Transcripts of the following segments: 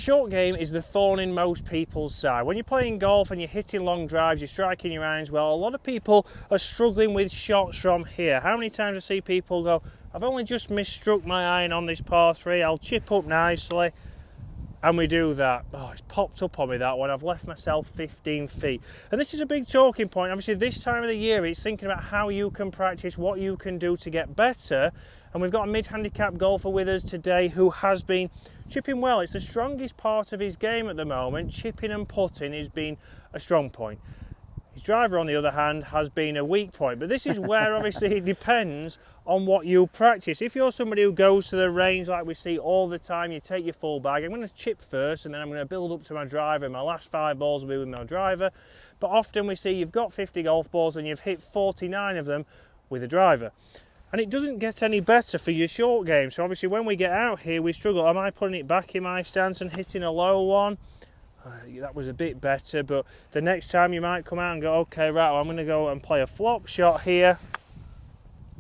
Short game is the thorn in most people's side. When you're playing golf and you're hitting long drives, you're striking your irons well, a lot of people are struggling with shots from here. How many times I see people go, I've only just misstruck my iron on this par 3, I'll chip up nicely, and we do that. Oh, it's popped up on me, that one. I've left myself 15 feet. And this is a big talking point. Obviously, this time of the year, it's thinking about how you can practice, what you can do to get better. And we've got a mid-handicap golfer with us today who has been chipping well. It's the strongest part of his game at the moment. Chipping and putting has been a strong point. His driver, on the other hand, has been a weak point. But this is where, obviously, it depends on what you practice. If you're somebody who goes to the range like we see all the time, you take your full bag. I'm going to chip first, and then I'm going to build up to my driver. My last 5 balls will be with my driver. But often we see you've got 50 golf balls and you've hit 49 of them with a driver. And it doesn't get any better for your short game. So obviously when we get out here, we struggle. Am I putting it back in my stance and hitting a low one? That was a bit better, but the next time you might come out and go, okay, right, well, I'm going to go and play a flop shot here.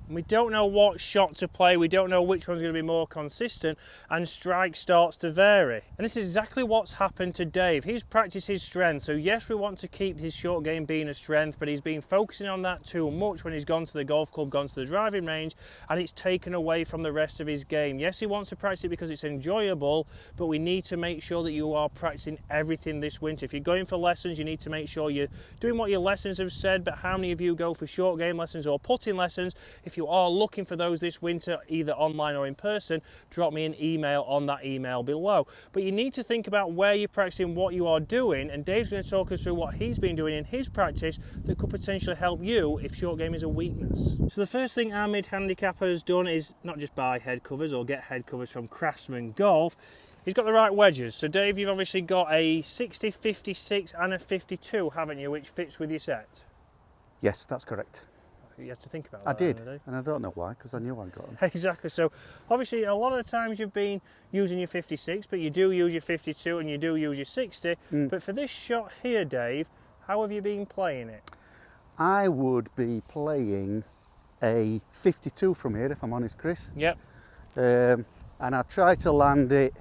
We don't know what shot to play, we don't know which one's going to be more consistent, and strike starts to vary. And this is exactly what's happened to Dave. He's practiced his strength, so yes, we want to keep his short game being a strength, but he's been focusing on that too much when he's gone to the golf club, gone to the driving range, and it's taken away from the rest of his game. Yes, he wants to practice it because it's enjoyable, but we need to make sure that you are practicing everything this winter. If you're going for lessons, you need to make sure you're doing what your lessons have said, but how many of you go for short game lessons or putting lessons? If you are looking for those this winter, either online or in person, drop me an email on that email below. But you need to think about where you're practicing, what you are doing, and Dave's going to talk us through what he's been doing in his practice that could potentially help you if short game is a weakness. So the first thing our mid-handicapper has done is not just buy head covers or get head covers from Craftsman Golf. He's got the right wedges. So Dave, you've obviously got a 60, 56 and a 52, haven't you, which fits with your set? Yes, that's correct. You had to think about that. I did, and I don't know why, because I knew I'd got them. Exactly. So obviously a lot of the times you've been using your 56, but you do use your 52 and you do use your 60. But for this shot here, Dave, how have you been playing it? I would be playing a 52 from here, if I'm honest, Chris. Yep. And I try to land it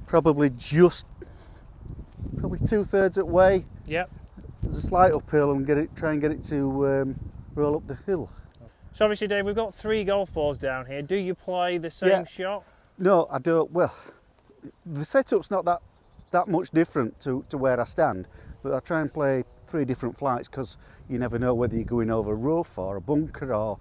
probably 2/3 at way. Yep. There's a slight uphill and try and get it to roll up the hill. So obviously, Dave, we've got 3 golf balls down here. Do you play the same shot? No, I don't. Well, the setup's not that much different to where I stand, but I try and play 3 different flights because you never know whether you're going over rough or a bunker, or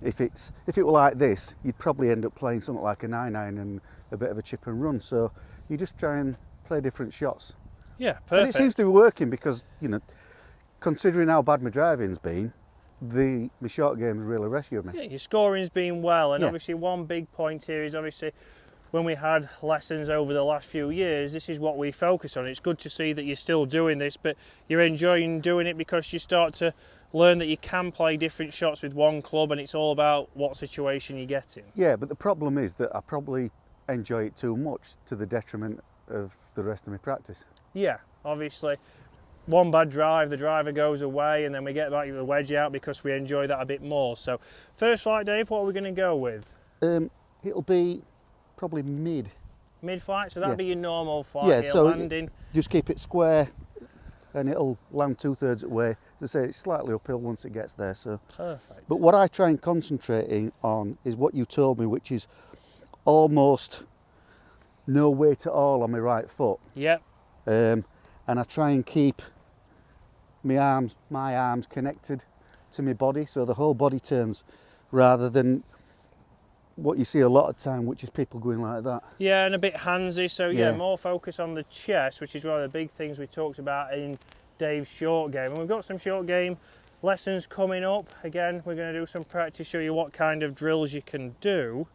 if it were like this, you'd probably end up playing something like a 9-iron and a bit of a chip and run. So you just try and play different shots. Yeah, perfect. And it seems to be working because, you know, considering how bad my driving's been, my short game's really rescued me. Yeah, your scoring's been well, and obviously one big point here is obviously when we had lessons over the last few years, this is what we focus on. It's good to see that you're still doing this, but you're enjoying doing it because you start to learn that you can play different shots with one club, and it's all about what situation you get in. Yeah, but the problem is that I probably enjoy it too much to the detriment of the rest of my practice. Yeah, obviously. One bad drive, the driver goes away, and then we get back the wedge out because we enjoy that a bit more. So, first flight, Dave, what are we going to go with? It'll be probably mid. Mid flight, so that'll be your normal flight. Yeah, so landing. Just keep it square, and it'll land 2/3 of the way. As I say, it's slightly uphill once it gets there. So perfect. But what I try and concentrate on is what you told me, which is almost no weight at all on my right foot. Yep. And I try and keep my arms connected to my body, so the whole body turns, rather than what you see a lot of time, which is people going like that. Yeah, and a bit handsy, so yeah, more focus on the chest, which is one of the big things we talked about in Dave's short game. And we've got some short game lessons coming up. Again, we're going to do some practice, show you what kind of drills you can do.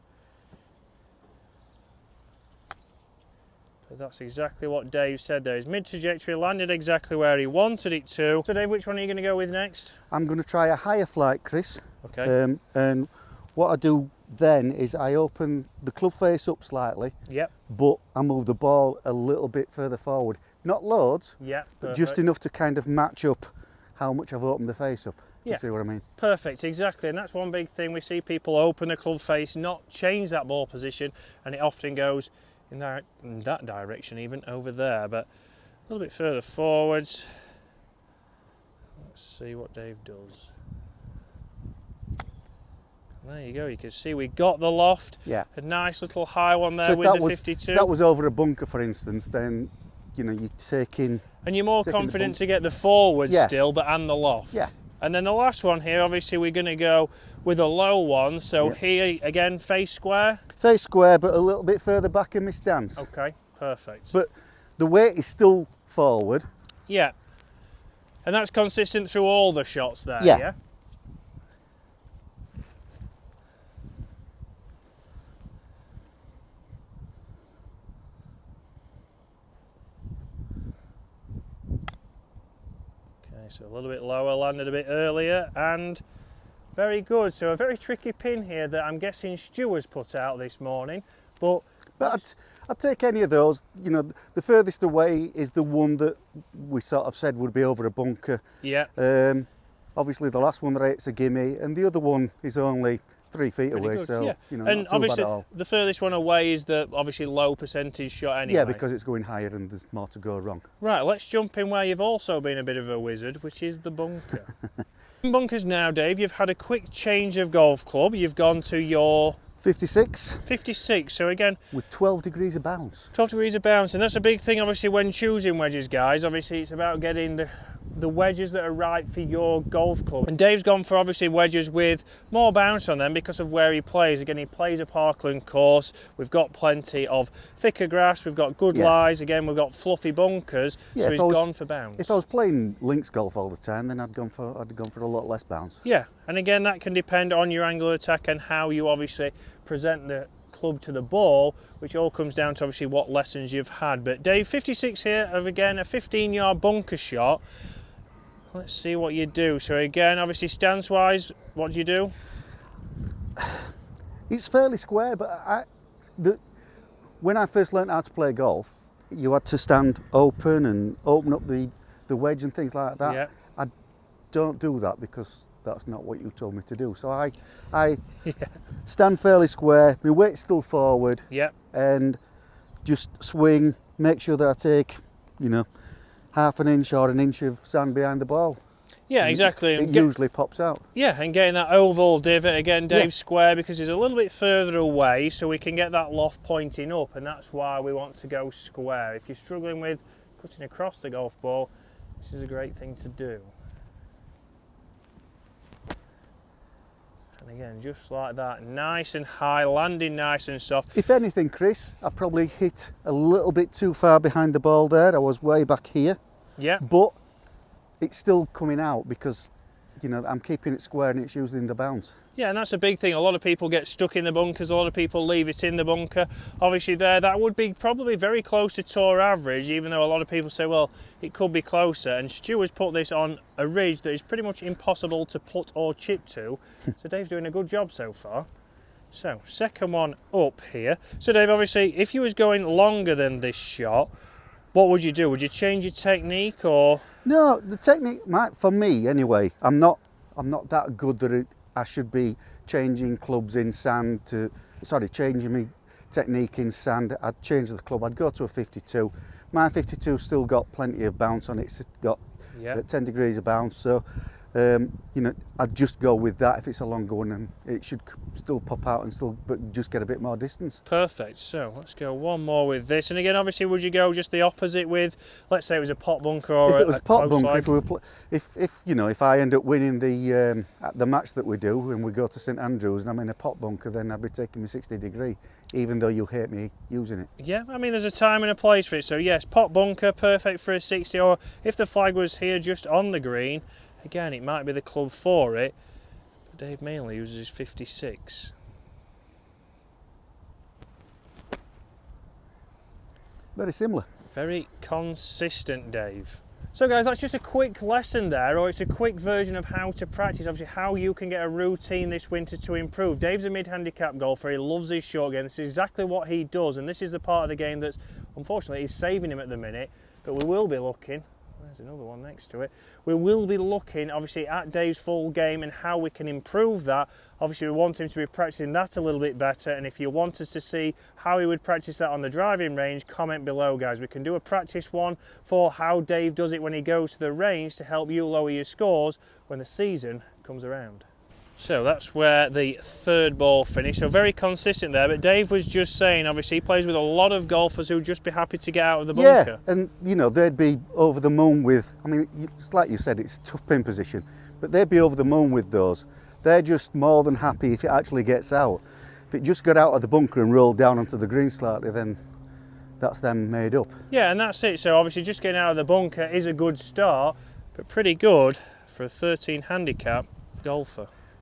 But that's exactly what Dave said there. His mid-trajectory landed exactly where he wanted it to. So Dave, which one are you going to go with next? I'm going to try a higher flight, Chris. Okay. And what I do then is I open the club face up slightly. Yep. But I move the ball a little bit further forward. Not loads, but just enough to kind of match up how much I've opened the face up. You see what I mean? Perfect, exactly. And that's one big thing. We see people open the club face, not change that ball position, and it often goes in that direction, even over there, but a little bit further forwards. Let's see what Dave does. There you go, you can see we got the loft. Yeah. A nice little high one there So with the 52. If that was over a bunker, for instance, then you know you're taking. And you're more confident to get the forward still, but and the loft. Yeah. And then the last one here, obviously we're going to go with a low one. So here again, face square. Face square, but a little bit further back in my stance. Okay, perfect. But the weight is still forward. Yeah. And that's consistent through all the shots there, Yeah. yeah? Okay, so a little bit lower, landed a bit earlier, and very good. So a very tricky pin here that I'm guessing Stu has put out this morning, but I'd take any of those. You know, the furthest away is the one that we sort of said would be over a bunker. yeah. Obviously the last one that it's a gimme, and the other one is only 3 feet away, good, so yeah. you know, And not too obviously bad at all. the furthest one away is the obviously low percentage shot anyway. Yeah, because it's going higher and there's more to go wrong. Right, let's jump in where you've also been a bit of a wizard, which is the bunker. In bunkers now, Dave, you've had a quick change of golf club. You've gone to your 56 56, so again, with 12 degrees of bounce. 12 degrees of bounce, and that's a big thing obviously when choosing wedges, guys. Obviously it's about getting the wedges that are right for your golf club. And Dave's gone for obviously wedges with more bounce on them because of where he plays. Again, he plays a parkland course. We've got plenty of thicker grass, we've got good lies, again we've got fluffy bunkers, so he's gone for bounce. If I was playing links golf all the time, then I'd gone for a lot less bounce. Yeah, and again that can depend on your angle of attack and how you obviously present the club to the ball, which all comes down to obviously what lessons you've had. But Dave, 56 here of again a 15-yard bunker shot. Let's see what you do. So again, obviously stance wise, what do you do? It's fairly square, but when I first learned how to play golf, you had to stand open and open up the wedge and things like that. Yeah. I don't do that because that's not what you told me to do. So I stand fairly square, my weight's still forward, and just swing, make sure that I take, you know, half an inch or an inch of sand behind the ball. Yeah, exactly. It usually pops out. Yeah, and getting that oval divot, again, Dave's square, because he's a little bit further away, so we can get that loft pointing up, and that's why we want to go square. If you're struggling with cutting across the golf ball, this is a great thing to do. And again, just like that, nice and high, landing nice and soft. If anything, Chris, I probably hit a little bit too far behind the ball there. I was way back here. Yeah. But it's still coming out because, you know, I'm keeping it square and it's using the bounce. Yeah, and that's a big thing. A lot of people get stuck in the bunkers, a lot of people leave it in the bunker. Obviously there, that would be probably very close to tour average, even though a lot of people say, well, it could be closer. And Stu has put this on a ridge that is pretty much impossible to putt or chip to. So Dave's doing a good job so far. So, second one up here. So Dave, obviously, if you was going longer than this shot, what would you do? Would you change your technique or? No, the technique, for me anyway, I'm not that good that I should be changing clubs in sand changing my technique in sand. I'd change the club, I'd go to a 52. My 52 still got plenty of bounce on it, it's got 10 degrees of bounce, so you know, I'd just go with that if it's a longer one, and it should still pop out and but just get a bit more distance. Perfect. So let's go one more with this. And again, obviously, would you go just the opposite with, let's say it was a pot bunker or if it was a pot close bunker, flag? if you know, if I end up winning the match that we do and we go to St Andrews and I'm in a pot bunker, then I'd be taking my 60 degree, even though you hate me using it. Yeah, I mean, there's a time and a place for it. So yes, pot bunker, perfect for a 60, or if the flag was here just on the green, again, it might be the club for it, but Dave mainly uses his 56. Very similar. Very consistent, Dave. So guys, that's just a quick lesson there, or it's a quick version of how to practice, obviously how you can get a routine this winter to improve. Dave's a mid-handicap golfer, he loves his short game, this is exactly what he does, and this is the part of the game that's, unfortunately, is saving him at the minute, but we will be looking. There's another one next to it. We will be looking obviously at Dave's full game and how we can improve that. Obviously we want him to be practicing that a little bit better, and if you want us to see how he would practice that on the driving range, comment below guys. We can do a practice one for how Dave does it when he goes to the range to help you lower your scores when the season comes around. So that's where the third ball finished. So very consistent there, but Dave was just saying obviously he plays with a lot of golfers who'd just be happy to get out of the bunker. Yeah, and you know, they'd be over the moon with, I mean, it's like you said, it's a tough pin position, but they'd be over the moon with those. They're just more than happy if it actually gets out. If it just got out of the bunker and rolled down onto the green slightly, then that's them made up. Yeah, and that's it. So obviously just getting out of the bunker is a good start, but pretty good for a 13 handicap golfer.